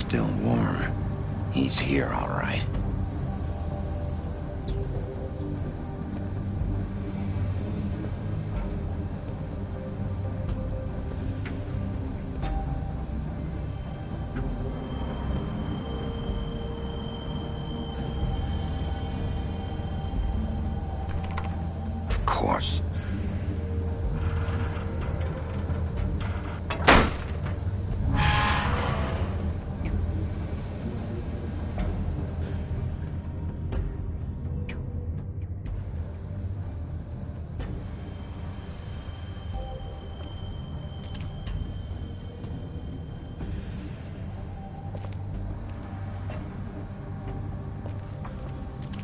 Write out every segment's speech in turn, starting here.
Still warm. He's here, all right. Of course.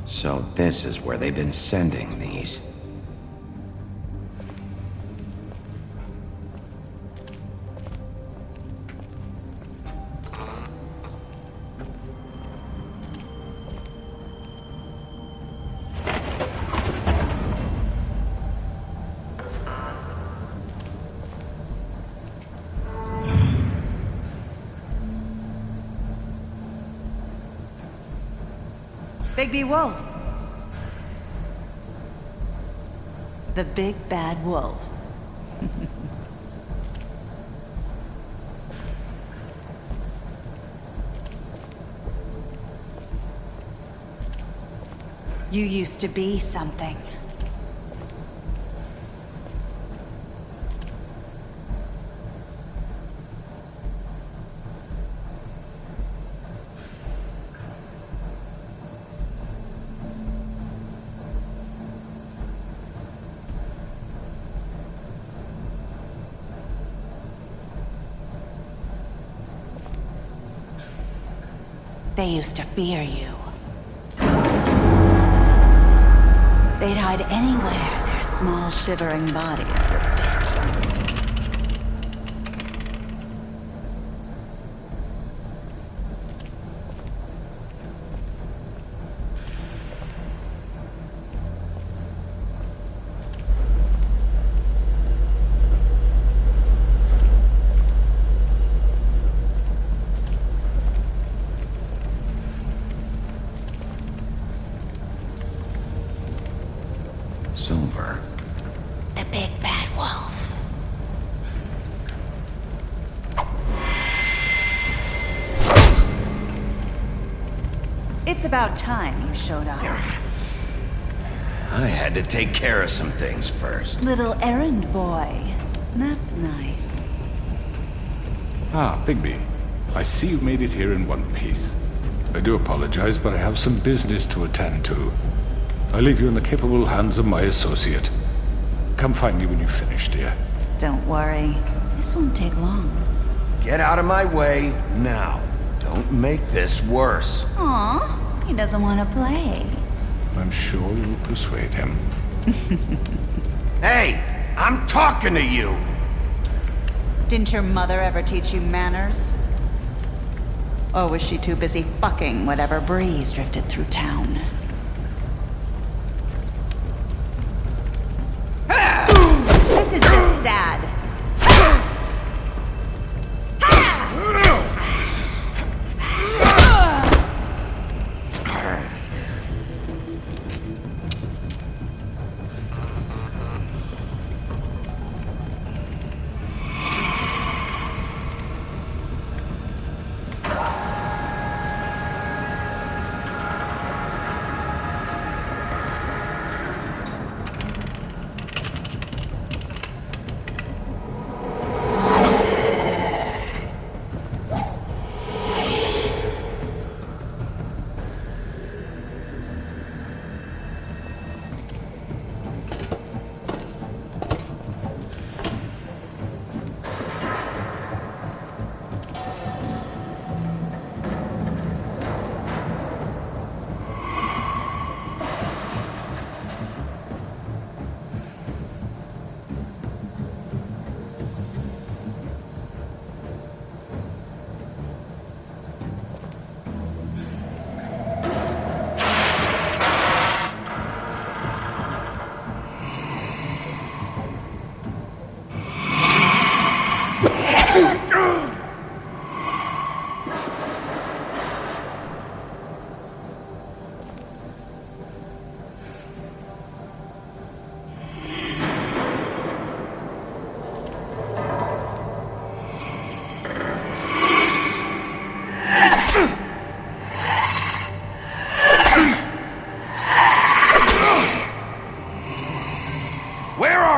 So this is where they've been sending these. Bigby Wolf. The big bad wolf. You used to be something. They used to fear you. They'd hide anywhere their small, shivering bodies would fit. Silver. The big bad wolf. It's about time you showed up. I had to take care of some things first. Little errand boy. That's nice. Ah, Bigby. I see you made it here in one piece. I do apologize, but I have some business to attend to. I leave you in the capable hands of my associate. Come find me when you've finished, dear. Don't worry. This won't take long. Get out of my way now. Don't make this worse. Aw, he doesn't want to play. I'm sure you'll persuade him. Hey, I'm talking to you! Didn't your mother ever teach you manners? Or was she too busy fucking whatever breeze drifted through town? This is just sad.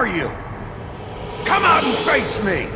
are you? Come out and face me!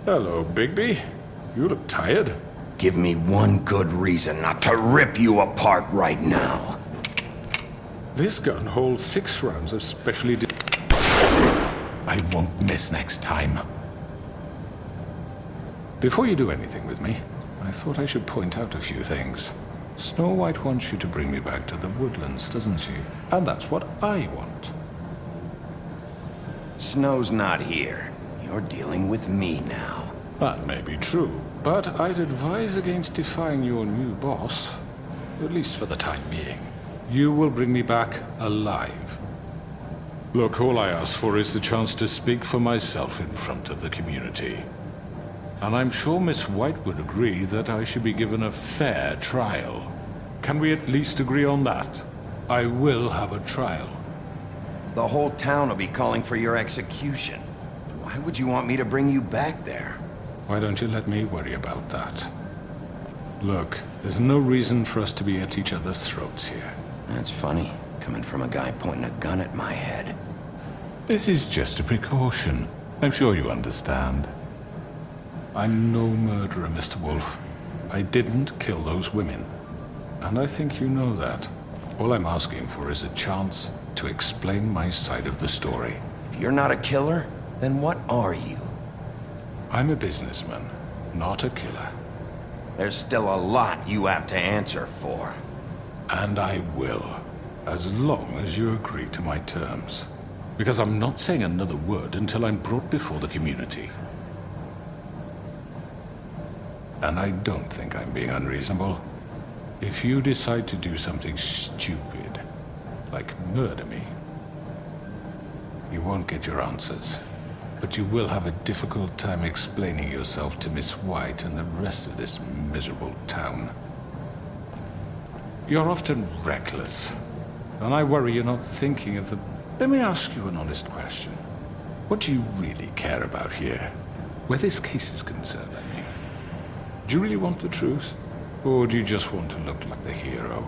Hello, Bigby. You look tired. Give me one good reason not to rip you apart right now. This gun holds 6 rounds of specially I won't miss next time. Before you do anything with me, I thought I should point out a few things. Snow White wants you to bring me back to the woodlands, doesn't she? And that's what I want. Snow's not here. You're dealing with me now. That may be true, but I'd advise against defying your new boss, at least for the time being. You will bring me back alive. Look, all I ask for is the chance to speak for myself in front of the community. And I'm sure Miss White would agree that I should be given a fair trial. Can we at least agree on that? I will have a trial. The whole town will be calling for your execution. Why would you want me to bring you back there? Why don't you let me worry about that? Look, there's no reason for us to be at each other's throats here. That's funny, coming from a guy pointing a gun at my head. This is just a precaution. I'm sure you understand. I'm no murderer, Mr. Wolf. I didn't kill those women. And I think you know that. All I'm asking for is a chance to explain my side of the story. If you're not a killer, then what are you? I'm a businessman, not a killer. There's still a lot you have to answer for. And I will, as long as you agree to my terms. Because I'm not saying another word until I'm brought before the community. And I don't think I'm being unreasonable. If you decide to do something stupid, like murder me, you won't get your answers. But you will have a difficult time explaining yourself to Miss White and the rest of this miserable town. You're often reckless, and I worry you're not thinking of the... Let me ask you an honest question. What do you really care about here? Where this case is concerned, I mean. Do you really want the truth? Or do you just want to look like the hero?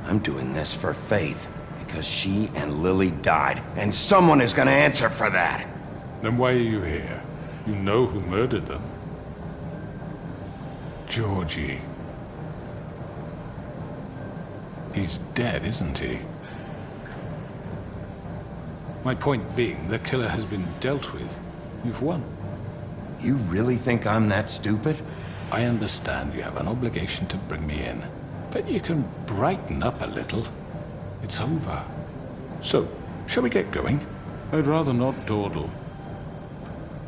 I'm doing this for Faith, because she and Lily died, and someone is gonna answer for that. Then why are you here? You know who murdered them. Georgie. He's dead, isn't he? My point being, the killer has been dealt with. You've won. You really think I'm that stupid? I understand you have an obligation to bring me in, but you can brighten up a little. It's over. So, shall we get going? I'd rather not dawdle.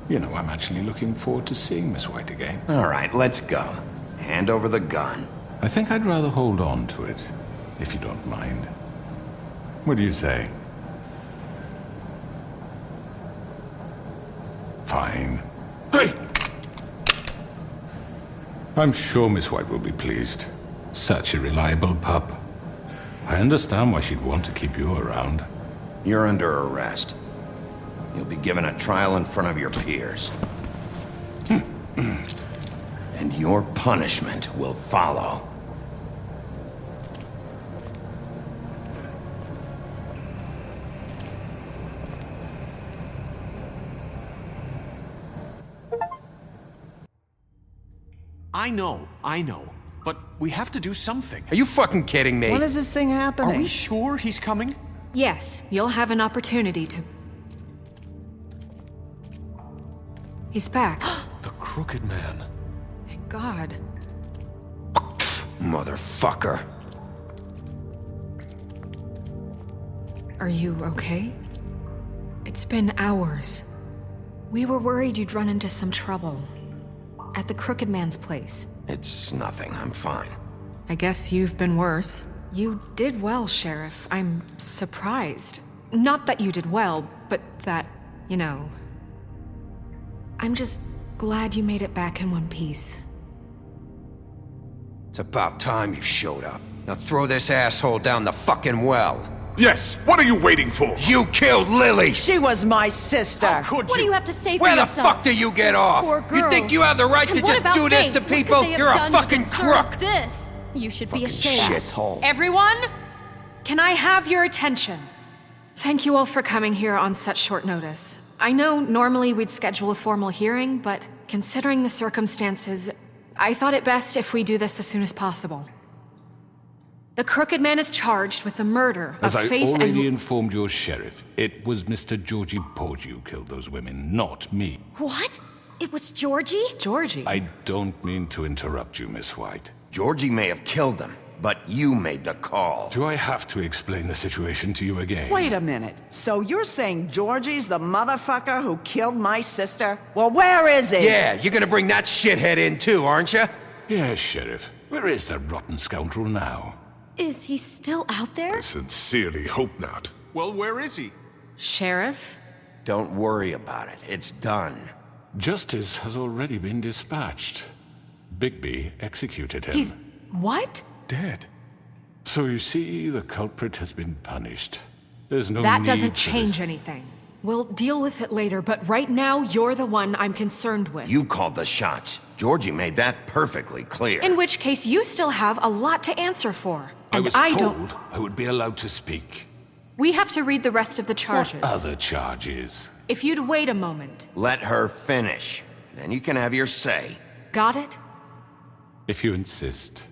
You know, I'm actually looking forward to seeing Miss White again. All right, let's go. Hand over the gun. I think I'd rather hold on to it, if you don't mind. What do you say? Fine. Hey! I'm sure Miss White will be pleased. Such a reliable pup. I understand why she'd want to keep you around. You're under arrest. You'll be given a trial in front of your peers. And your punishment will follow. I know. But we have to do something. Are you fucking kidding me? When is this thing happening? Are we sure he's coming? Yes, you'll have an opportunity to... He's back. The Crooked Man. Thank God. Motherfucker. Are you okay? It's been hours. We were worried you'd run into some trouble. At the Crooked Man's place. It's nothing. I'm fine. I guess you've been worse. You did well, Sheriff. I'm surprised. Not that you did well, but that, you know... I'm just glad you made it back in one piece. It's about time you showed up. Now throw this asshole down the fucking well. Yes, what are you waiting for? You killed Lily! She was my sister. How could What do you? you have to say for Where the yourself? fuck do you get off? Poor You think girls. you have the right And to what just about do this Faith? to What could people? they have You're a done to fucking deserve crook! This. You should be Fucking ashamed. shithole. Everyone, can I have your attention? Thank you all for coming here on such short notice. I know normally we'd schedule a formal hearing, but considering the circumstances, I thought it best if we do this as soon as possible. The Crooked Man is charged with the murder of As I Faith already and... informed your sheriff, it was Mr. Georgie Porgy who killed those women, not me. What? It was Georgie? Georgie? I don't mean to interrupt you, Miss White. Georgie may have killed them, but you made the call. Do I have to explain the situation to you again? Wait a minute. So you're saying Georgie's the motherfucker who killed my sister? Well, where is he? Yeah, you're gonna bring that shithead in too, aren't you? Yes, Sheriff. Where is that rotten scoundrel now? Is he still out there? I sincerely hope not. Well, where is he? Sheriff? Don't worry about it. It's done. Justice has already been dispatched. Bigby executed him. He's... what? dead. So you see, the culprit has been punished. There's no That need doesn't for change this. anything. We'll deal with it later, but right now, you're the one I'm concerned with. You called the shots. Georgie made that perfectly clear. In which case, you still have a lot to answer for. I And was I told don't... I would be allowed to speak. We have to read the rest of the charges. Other charges. If you'd wait a moment. Let her finish. Then you can have your say. Got it? If you insist.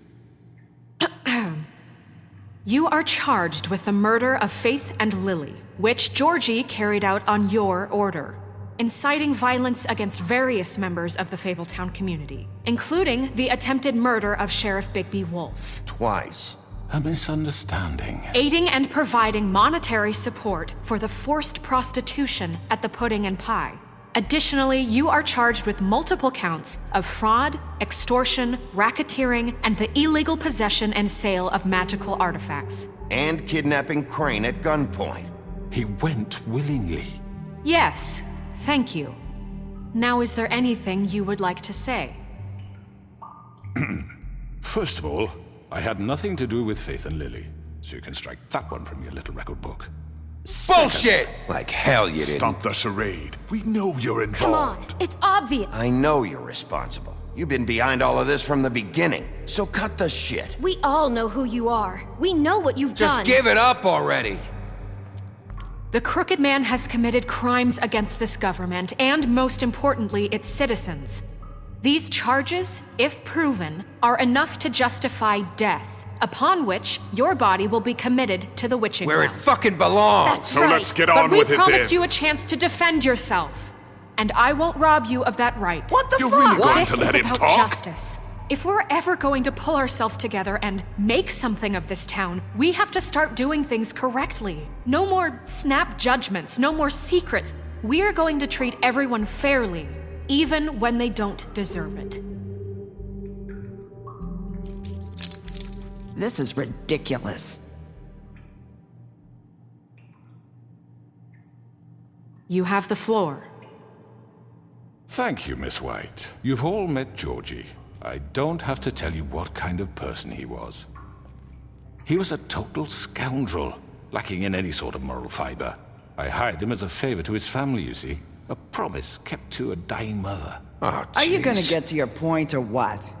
You are charged with the murder of Faith and Lily, which Georgie carried out on your order, inciting violence against various members of the Fabletown community, including the attempted murder of Sheriff Bigby Wolf. Twice. A misunderstanding. Aiding and providing monetary support for the forced prostitution at the Pudding and Pie. Additionally, you are charged with multiple counts of fraud, extortion, racketeering, and the illegal possession and sale of magical artifacts. And kidnapping Crane at gunpoint. He went willingly. Yes, thank you. Now, is there anything you would like to say? First of all, I had nothing to do with Faith and Lily, so you can strike that one from your little record book. Bullshit! Like hell you didn't. Stop the charade. We know you're involved. Come on, it's obvious. I know you're responsible. You've been behind all of this from the beginning. So cut the shit. We all know who you are. We know what you've done. Just give it up already. The Crooked Man has committed crimes against this government and, most importantly, its citizens. These charges, if proven, are enough to justify death, upon which your body will be committed to the witching Where it well. fucking belongs. That's So right. let's get But on we with it promised then. you a chance to defend yourself, and I won't rob you of that right. What the You're fuck? really going This to is let him about talk? justice. If we're ever going to pull ourselves together and make something of this town, we have to start doing things correctly. No more snap judgments, no more secrets. We are going to treat everyone fairly, even when they don't deserve it. This is ridiculous. You have the floor. Thank you, Miss White. You've all met Georgie. I don't have to tell you what kind of person he was. He was a total scoundrel, lacking in any sort of moral fiber. I hired him as a favor to his family, you see. A promise kept to a dying mother. Oh, Are you gonna jeez. get to your point or what?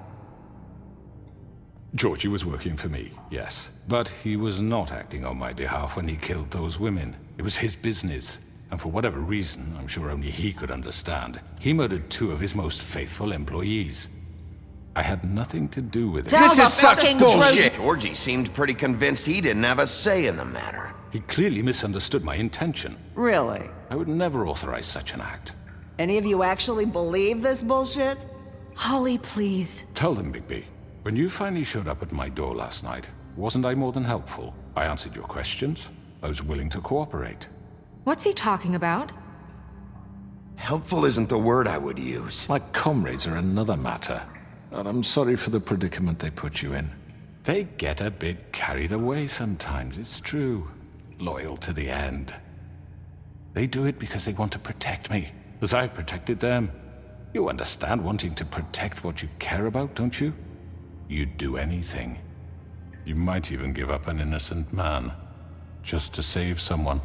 Georgie was working for me, yes. But he was not acting on my behalf when he killed those women. It was his business. And for whatever reason, I'm sure only he could understand, he murdered 2 of his most faithful employees. I had nothing to do with it. Tell This the is such fucking bullshit. Georgie seemed pretty convinced he didn't have a say in the matter. He clearly misunderstood my intention. Really? I would never authorize such an act. Any of you actually believe this bullshit? Holly, please. Tell them, Bigby. When you finally showed up at my door last night, wasn't I more than helpful? I answered your questions. I was willing to cooperate. What's he talking about? Helpful isn't the word I would use. My comrades are another matter. And I'm sorry for the predicament they put you in. They get a bit carried away sometimes, it's true. Loyal to the end. They do it because they want to protect me, as I've protected them. You understand wanting to protect what you care about, don't you? You'd do anything. You might even give up an innocent man, just to save someone.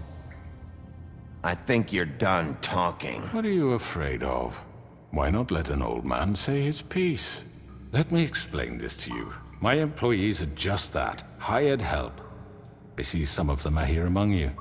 I think you're done talking. What are you afraid of? Why not let an old man say his piece? Let me explain this to you. My employees are just that, hired help. I see some of them are here among you.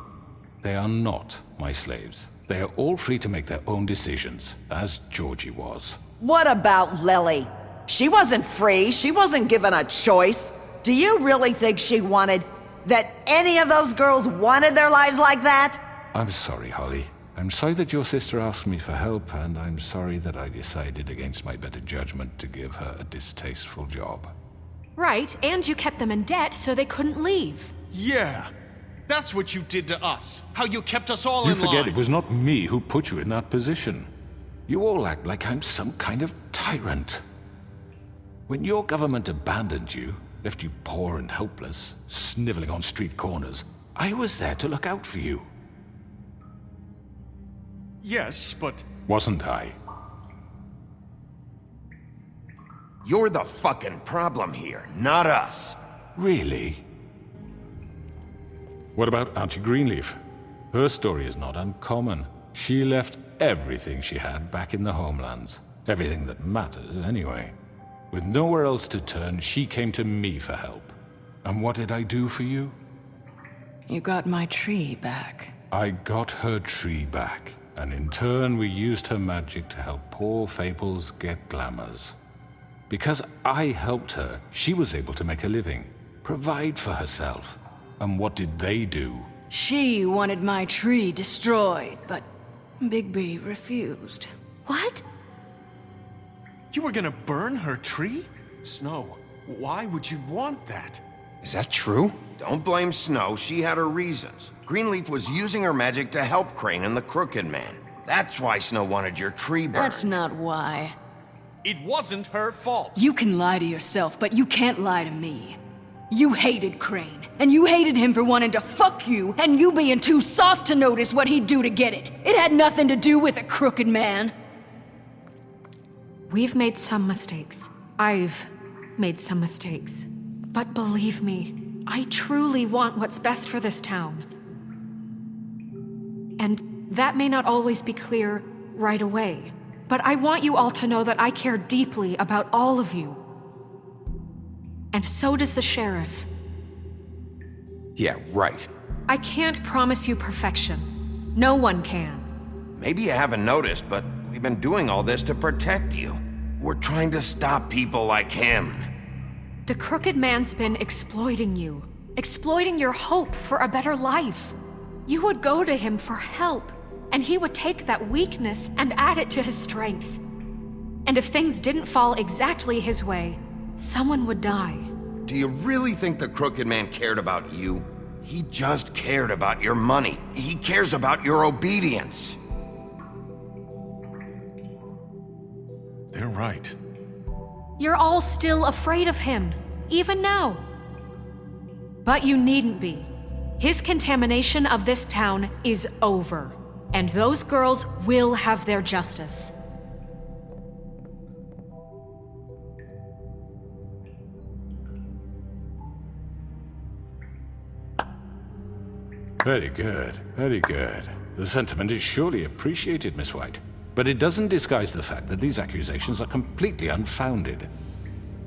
They are not my slaves. They are all free to make their own decisions, as Georgie was. What about Lily? She wasn't free. She wasn't given a choice. Do you really think she wanted... that any of those girls wanted their lives like that? I'm sorry, Holly. I'm sorry that your sister asked me for help, and I'm sorry that I decided against my better judgment to give her a distasteful job. Right, and you kept them in debt so they couldn't leave. Yeah. That's what you did to us. How you kept us all You in line. forget it was not me who put you in that position. You all act like I'm some kind of tyrant. When your government abandoned you, left you poor and helpless, sniveling on street corners, I was there to look out for you. Yes, but... Wasn't I? You're the fucking problem here, not us. Really? What about Auntie Greenleaf? Her story is not uncommon. She left everything she had back in the homelands. Everything that matters, anyway. With nowhere else to turn, she came to me for help. And what did I do for you? You got my tree back. I got her tree back, and in turn we used her magic to help poor Fables get glamours. Because I helped her, she was able to make a living, provide for herself. And what did they do? She wanted my tree destroyed, but Bigby refused. What? You were gonna burn her tree? Snow, why would you want that? Is that true? Don't blame Snow, she had her reasons. Greenleaf was using her magic to help Crane and the Crooked Man. That's why Snow wanted your tree burned. That's not why. It wasn't her fault. You can lie to yourself, but you can't lie to me. You hated Crane, and you hated him for wanting to fuck you, and you being too soft to notice what he'd do to get it. It had nothing to do with a Crooked Man. We've made some mistakes. I've made some mistakes. But believe me, I truly want what's best for this town. And that may not always be clear right away, but I want you all to know that I care deeply about all of you. And so does the sheriff. Yeah, right. I can't promise you perfection. No one can. Maybe you haven't noticed, but we've been doing all this to protect you. We're trying to stop people like him. The Crooked Man's been exploiting you, exploiting your hope for a better life. You would go to him for help, and he would take that weakness and add it to his strength. And if things didn't fall exactly his way, someone would die. Do you really think the Crooked Man cared about you? He just cared about your money. He cares about your obedience. They're right. You're all still afraid of him, even now. But you needn't be. His contamination of this town is over, and those girls will have their justice. Very good, very good. The sentiment is surely appreciated, Miss White. But it doesn't disguise the fact that these accusations are completely unfounded.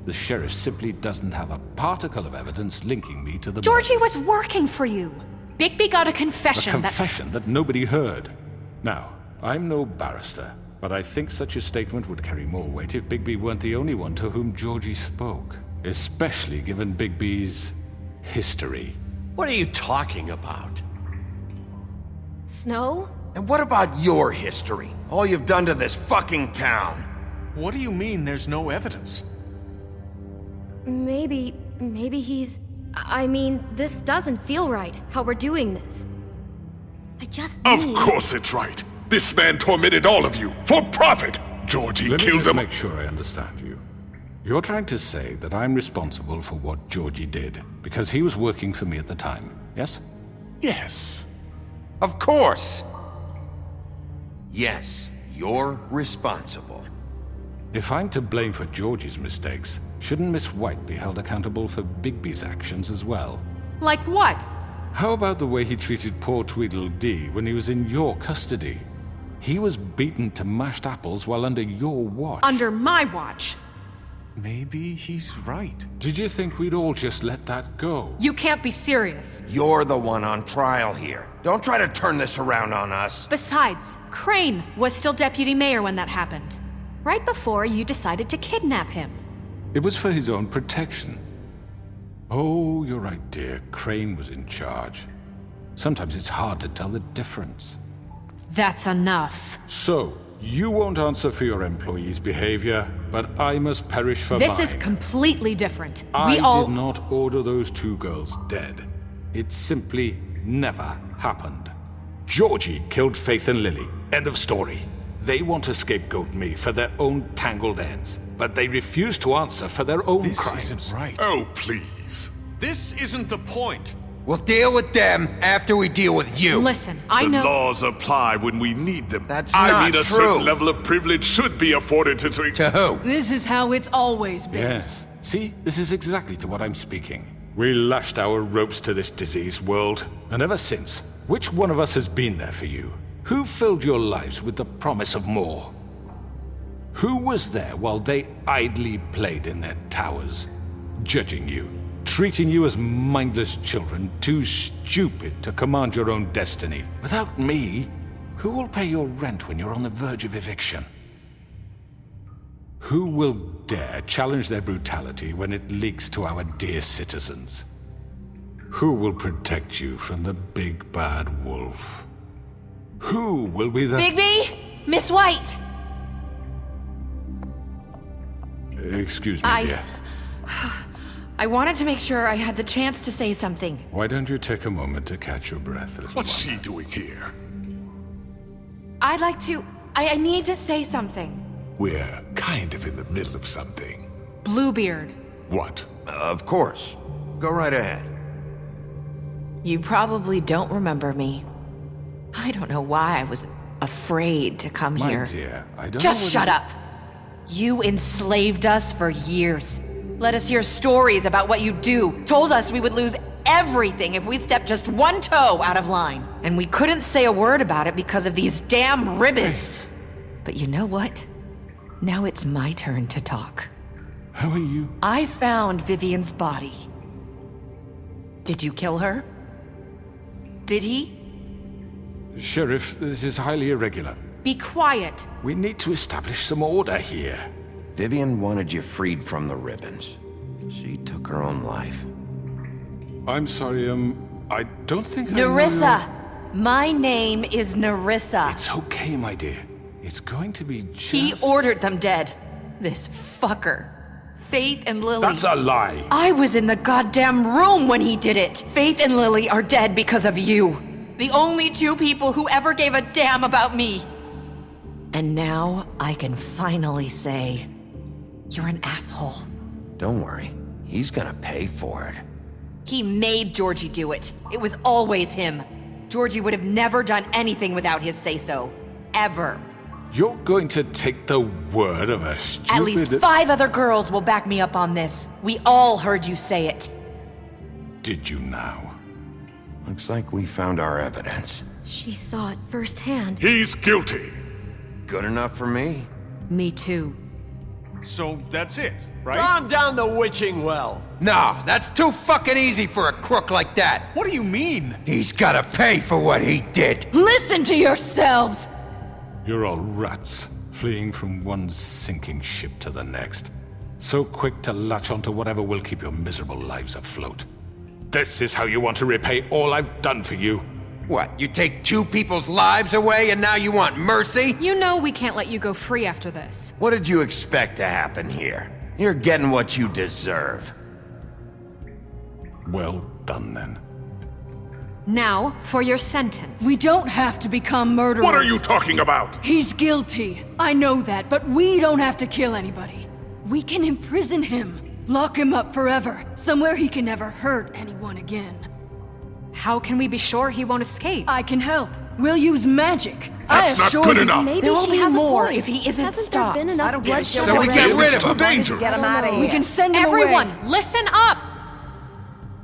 The sheriff simply doesn't have a particle of evidence linking me to the Georgie murders. was working for you. Bigby got a confession A confession that nobody heard. Now, I'm no barrister, but I think such a statement would carry more weight if Bigby weren't the only one to whom Georgie spoke. Especially given Bigby's history. What are you talking about? Snow? And what about your history? All you've done to this fucking town. What do you mean there's no evidence? Maybe he's... I mean, this doesn't feel right, how we're doing this. I just Of need... course it's right. This man tormented all of you for profit. Georgie Let me killed just them. make sure I understand you. You're trying to say that I'm responsible for what Georgie did, because he was working for me at the time, yes? Yes. Of course. Yes, you're responsible. If I'm to blame for Georgie's mistakes, shouldn't Miss White be held accountable for Bigby's actions as well? Like what? How about the way he treated poor Tweedledee when he was in your custody? He was beaten to mashed apples while under your watch. Under my watch. Maybe he's right. Did you think we'd all just let that go? You can't be serious. You're the one on trial here. Don't try to turn this around on us. Besides, Crane was still deputy mayor when that happened. right before you decided to kidnap him. It was for his own protection. Oh, you're right, dear. Crane was in charge. Sometimes it's hard to tell the difference. That's enough. So, you won't answer for your employees' behavior, but I must perish for mine. This is completely different. I did not order those two girls dead. It simply never happened. Georgie killed Faith and Lily. End of story. They want to scapegoat me for their own tangled ends, but they refuse to answer for their own crimes. This isn't right. Oh, please. This isn't the point. We'll deal with them after we deal with you. Listen, I The know. laws apply when we need them. That's I not mean, a true. certain level of privilege should be afforded to... To who? This is how it's always been. Yes. See, this is exactly to what I'm speaking. We lashed our ropes to this diseased world, and ever since, which one of us has been there for you? Who filled your lives with the promise of more? Who was there while they idly played in their towers, judging you, treating you as mindless children, too stupid to command your own destiny? Without me, who will pay your rent when you're on the verge of eviction? Who will dare challenge their brutality when it leaks to our dear citizens? Who will protect you from the big bad wolf? Who will be the— Bigby? Miss White! Excuse me, dear. I wanted to make sure I had the chance to say something. Why don't you take a moment to catch your breath, little What's one? she doing here? I'd like to... I need to say something. We're kind of in the middle of something. Bluebeard. What? Of course. Go right ahead. You probably don't remember me. I don't know why I was afraid to come My here. dear, I don't know Just what shut you- up! You enslaved us for years. Let us hear stories about what you do. Told us we would lose everything if we stepped just one toe out of line. And we couldn't say a word about it because of these damn ribbons. But you know what? Now it's my turn to talk. How are you? I found Vivian's body. Did you kill her? Did he? Sheriff, this is highly irregular. Be quiet. We need to establish some order here. Vivian wanted you freed from the ribbons. She took her own life. I'm sorry, I don't think I know Nerissa! My name is Nerissa. It's okay, my dear. It's going to be just... He ordered them dead. This fucker. Faith and Lily. That's a lie. I was in the goddamn room when he did it. Faith and Lily are dead because of you. The only two people who ever gave a damn about me. And now I can finally say, you're an asshole. Don't worry. He's gonna pay for it. He made Georgie do it. It was always him. Georgie would have never done anything without his say-so. Ever. You're going to take the word of a stupid... At least 5 other girls will back me up on this. We all heard you say it. Did you now? Looks like we found our evidence. She saw it firsthand. He's guilty. Good enough for me. Me too. So that's it, right? Calm down the witching well. Nah, that's too fucking easy for a crook like that. What do you mean? He's gotta pay for what he did. Listen to yourselves! You're all rats, fleeing from one sinking ship to the next. So quick to latch onto whatever will keep your miserable lives afloat. This is how you want to repay all I've done for you? What, you take 2 people's lives away and now you want mercy? You know we can't let you go free after this. What did you expect to happen here? You're getting what you deserve. Well done, then. Now, for your sentence. We don't have to become murderers. What are you talking about? He's guilty. I know that, but we don't have to kill anybody. We can imprison him. Lock him up forever. Somewhere he can never hurt anyone again. How can we be sure he won't escape? I can help. We'll use magic. That's I not assure good you. enough. Maybe There will she be has more a point. if he isn't Hasn't stopped. there been enough I don't give a bloodshed shit. So we already? get rid It's of too him. dangerous. Get him out of here. We can send him Everyone, away. listen up!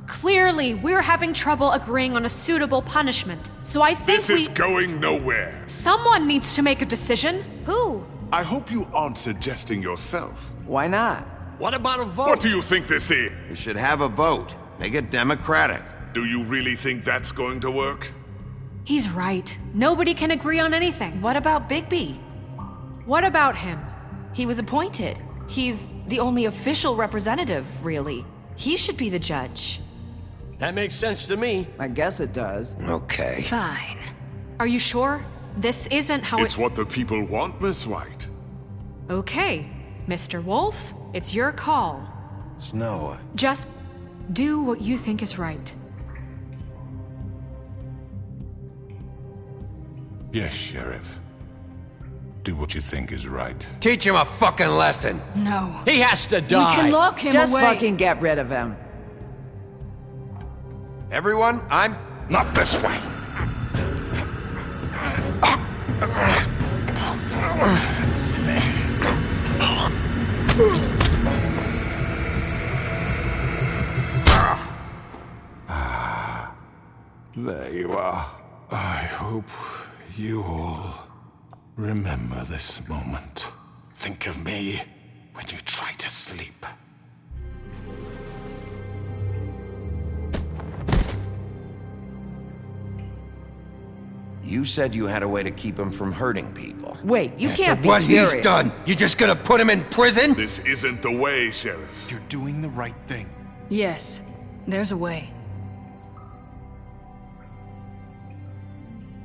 Clearly, we're having trouble agreeing on a suitable punishment. So I think This is going nowhere. someone needs to make a decision. Who? I hope you aren't suggesting yourself. Why not? What about a vote? What do you think this is? We should have a vote. Make it democratic. Do you really think that's going to work? He's right. Nobody can agree on anything. What about Bigby? What about him? He was appointed. He's the only official representative, really. He should be the judge. That makes sense to me. I guess it does. Okay. Fine. Are you sure? This isn't how It's what the people want, Miss White. Okay, Mr. Wolf, it's your call. Snow, Just do what you think is right. Yes, Sheriff. Do what you think is right. Teach him a fucking lesson. No. He has to We die. can lock him Just away. fucking get rid of him. everyone, I'm... Not this way! There you are. I hope you all remember this moment. Think of me when you try to sleep. You said you had a way to keep him from hurting people. Wait, you can't be What serious. he's done, you just gonna put him in prison? This isn't the way, Sheriff. You're doing the right thing. Yes, there's a way.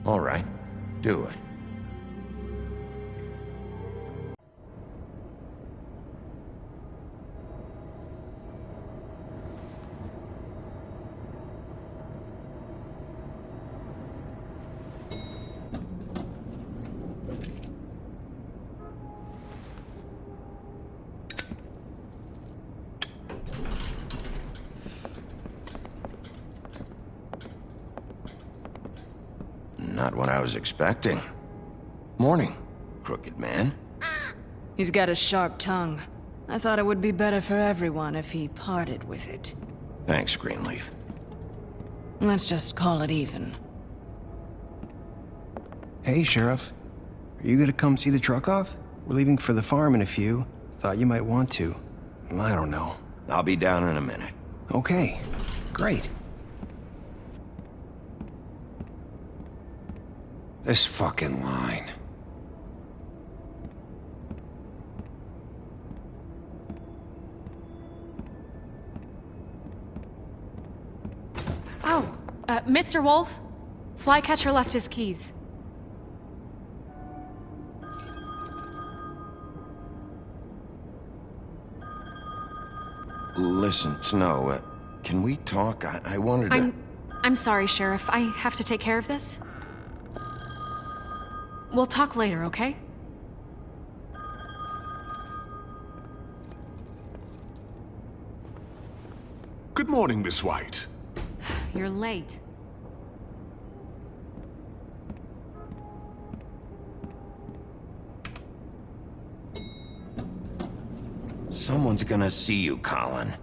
All right, do it. Not what I was expecting. Morning, crooked man. He's got a sharp tongue. I thought it would be better for everyone if he parted with it. Thanks, Greenleaf. Let's just call it even. Hey, Sheriff. Are you gonna come see the truck off? We're leaving for the farm in a few. Thought you might want to. I don't know. I'll be down in a minute. Okay, great. This fucking line. Oh, Mr. Wolf, Flycatcher left his keys. Listen, Snow, can we talk? I wanted to... I'm sorry, Sheriff. I have to take care of this. We'll talk later, okay? Good morning, Miss White. You're late. Someone's gonna see you, Colin.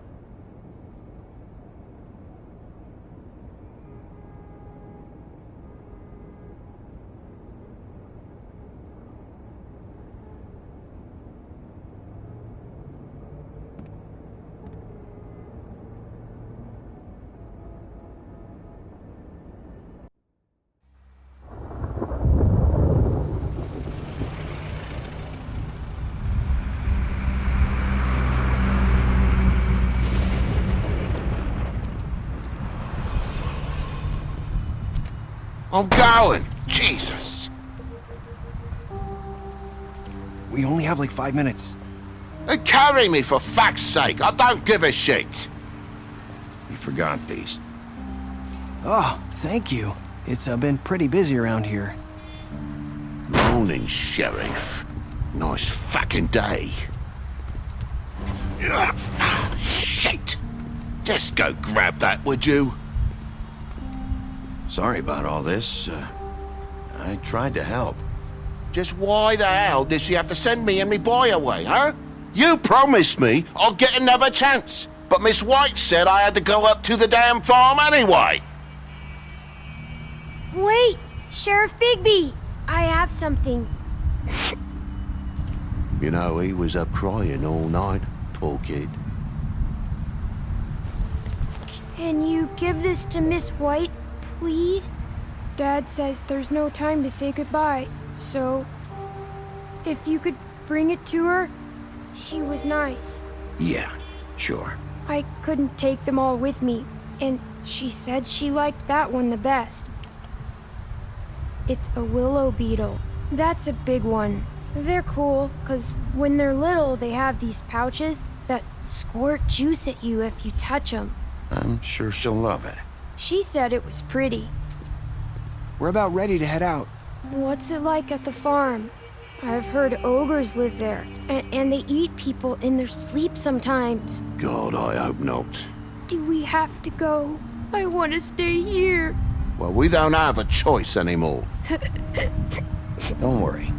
I'm going! Jesus! We only have like 5 minutes. Carry me, for fuck's sake! I don't give a shit! You forgot these. Oh, thank you. It's been pretty busy around here. Morning, Sheriff. Nice fucking day. Shit! Just go grab that, would you? Sorry about all this. I tried to help. Just why the hell did she have to send me and me boy away, huh? You promised me I'd get another chance, but Miss White said I had to go up to the damn farm anyway. Wait, Sheriff Bigby, I have something. You know, he was up crying all night, poor kid. Can you give this to Miss White, please? Dad says there's no time to say goodbye, so if you could bring it to her? She was nice. Yeah, sure. I couldn't take them all with me, and she said she liked that one the best. It's a willow beetle. That's a big one. They're cool, 'cause when they're little, they have these pouches that squirt juice at you if you touch them. I'm sure she'll love it. She said it was pretty. We're about ready to head out. What's it like at the farm? I've heard ogres live there, and they eat people in their sleep sometimes. God, I hope not. Do we have to go? I want to stay here. Well, we don't have a choice anymore. Don't worry.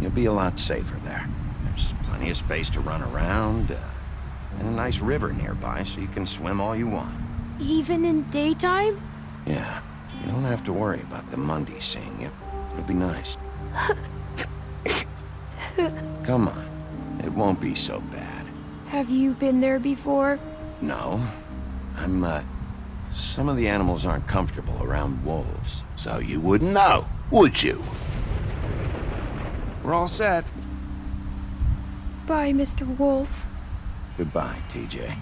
You'll be a lot safer there. There's plenty of space to run around, and a nice river nearby so you can swim all you want. Even in daytime? Yeah, you don't have to worry about the Mundy seeing you. It'll be nice. Come on. It won't be so bad. Have you been there before? No. Some of the animals aren't comfortable around wolves. So you wouldn't know, would you? We're all set. Bye, Mr. Wolf. Goodbye, TJ.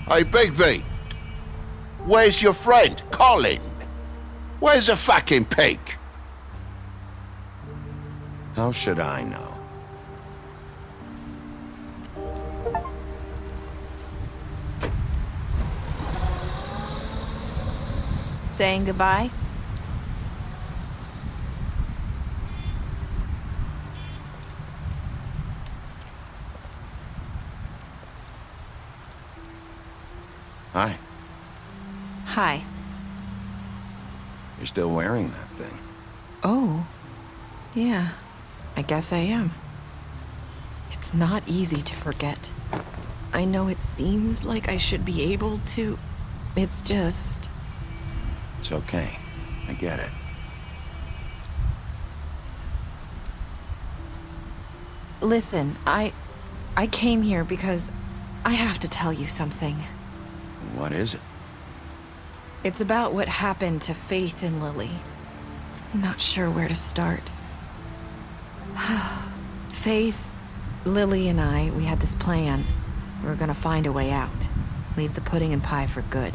Hey, Bigby. Where's your friend, Colin? Where's the fucking pig? How should I know? Saying goodbye? Hi. Hi. You're still wearing that thing. Oh, yeah, I guess I am. It's not easy to forget. I know it seems like I should be able to. It's just... It's okay. I get it. Listen, I came here because I have to tell you something. What is it? It's about what happened to Faith and Lily. I'm not sure where to start. Faith, Lily, and I, we had this plan. We were gonna find a way out. Leave the pudding and pie for good.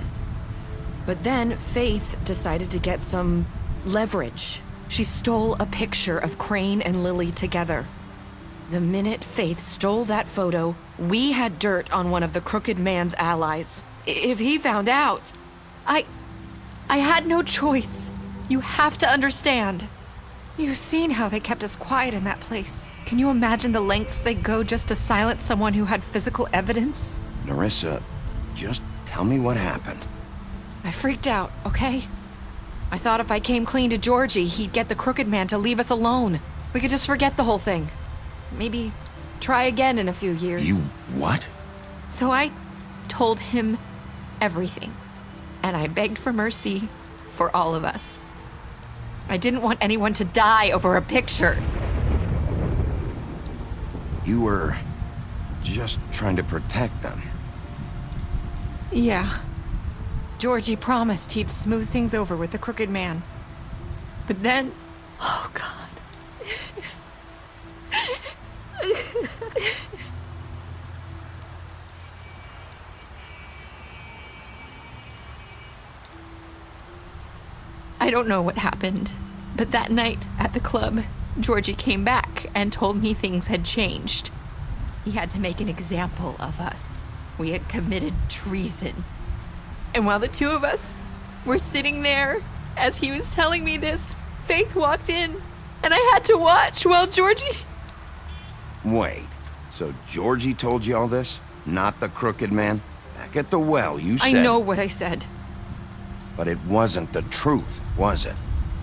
But then Faith decided to get some leverage. She stole a picture of Crane and Lily together. The minute Faith stole that photo, we had dirt on one of the Crooked Man's allies. If he found out, I had no choice. You have to understand. You've seen how they kept us quiet in that place. Can you imagine the lengths they go just to silence someone who had physical evidence? Nerissa, just tell me what happened. I freaked out, okay? I thought if I came clean to Georgie, he'd get the Crooked Man to leave us alone. We could just forget the whole thing. Maybe try again in a few years. You what? So I told him everything. And I begged for mercy for all of us. I didn't want anyone to die over a picture. You were just trying to protect them. Yeah. Georgie promised he'd smooth things over with the Crooked Man. But then... Oh, God. I don't know what happened, but that night at the club, Georgie came back and told me things had changed. He had to make an example of us. We had committed treason. And while the two of us were sitting there, as he was telling me this, Faith walked in, and I had to watch while Georgie... Wait, so Georgie told you all this? Not the Crooked Man? Back at the well, you said... I know what I said. But it wasn't the truth, was it?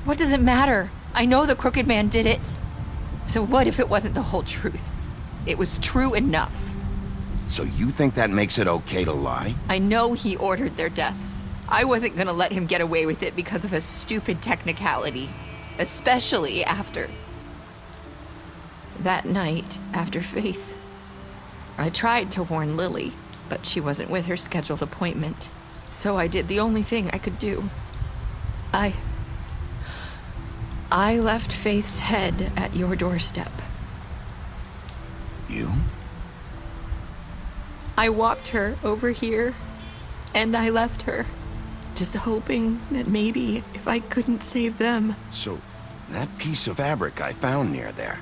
What does it matter? I know the Crooked Man did it. So what if it wasn't the whole truth? It was true enough. So you think that makes it okay to lie? I know he ordered their deaths. I wasn't gonna let him get away with it because of a stupid technicality. Especially after... That night, after Faith, I tried to warn Lily, but she wasn't with her scheduled appointment. So I did the only thing I could do. I left Faith's head at your doorstep. You? I walked her over here, and I left her, just hoping that maybe if I couldn't save them. So, that piece of fabric I found near there,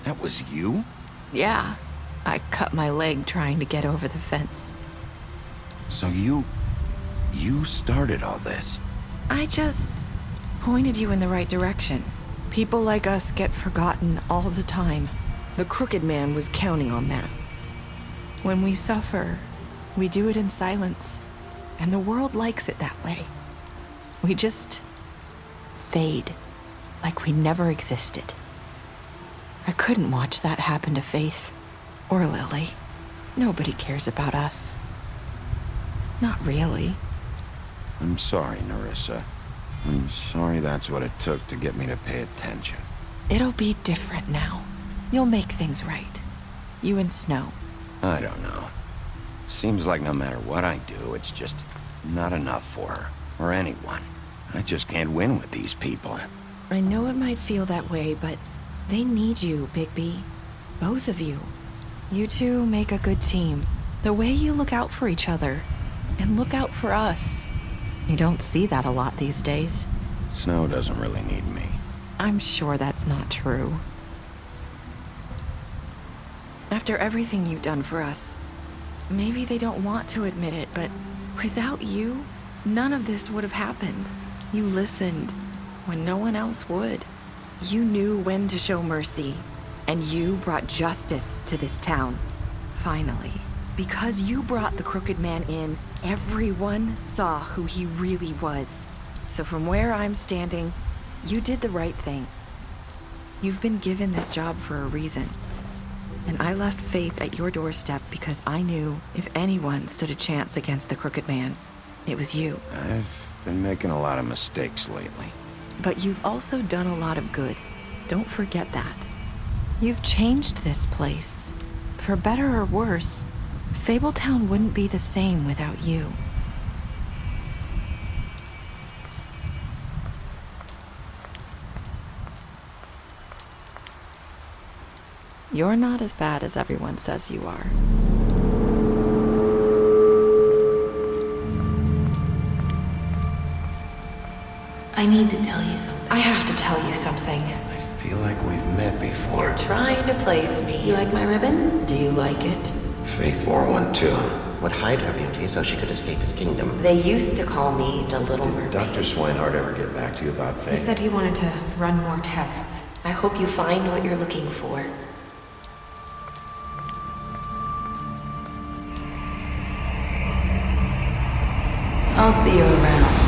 that was you? Yeah, I cut my leg trying to get over the fence. So you started all this? I just pointed you in the right direction. People like us get forgotten all the time. The Crooked Man was counting on that. When we suffer, we do it in silence, and the world likes it that way. We just fade, like we never existed. I couldn't watch that happen to Faith, or Lily. Nobody cares about us. Not really. I'm sorry, Nerissa. I'm sorry that's what it took to get me to pay attention. It'll be different now. You'll make things right. You and Snow. I don't know. Seems like no matter what I do, it's just not enough for her, or anyone. I just can't win with these people. I know it might feel that way, but they need you, Bigby. Both of you. You two make a good team. The way you look out for each other, and look out for us. You don't see that a lot these days. Snow doesn't really need me. I'm sure that's not true. After everything you've done for us, maybe they don't want to admit it, but without you, none of this would have happened. You listened when no one else would. You knew when to show mercy, and you brought justice to this town. Finally. Because you brought the Crooked Man in, everyone saw who he really was. So from where I'm standing, you did the right thing. You've been given this job for a reason. And I left Faith at your doorstep because I knew if anyone stood a chance against the Crooked Man, it was you. I've been making a lot of mistakes lately. But you've also done a lot of good. Don't forget that. You've changed this place. For better or worse, Fabletown wouldn't be the same without you. You're not as bad as everyone says you are. I need to tell you something. I have to tell you something. I feel like we've met before. You're trying to place me. You like my ribbon? Do you like it? Faith wore one too. Would hide her beauty so she could escape his kingdom. They used to call me the Little Mermaid. Dr. Swinehart ever get back to you about Faith? He said he wanted to run more tests. I hope you find what you're looking for. I'll see you around.